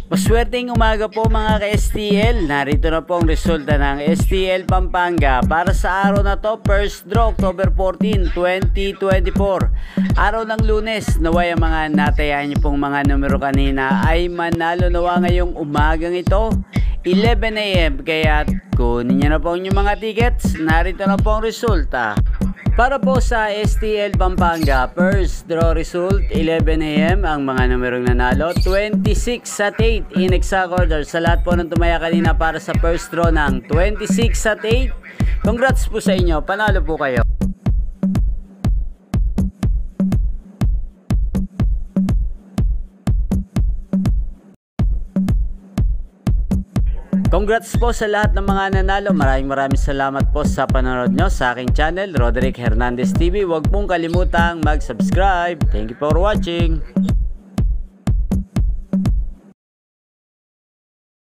Maswerteng umaga po mga ka-STL. Narito na po ang resulta ng STL Pampanga para sa araw na to, first draw October 14, 2024. Araw ng Lunes, naway ang mga natayan niyo pong mga numero kanina ay manalo nawa ngayong umagang ito 11 AM. Kaya kunin niyo na po yung mga tickets. Narito na po ang resulta. Para po sa STL Pampanga, first draw result 11 AM ang mga numerong nanalo, 26 at 8 in exact order sa lahat po ng tumaya kanina para sa first draw ng 26 at 8. Congrats po sa inyo, panalo po kayo. Congrats po sa lahat ng mga nanalo. Maraming salamat po sa panonood nyo sa aking channel, Roderick Hernandez TV. Huwag pong kalimutang mag-subscribe. Thank you for watching.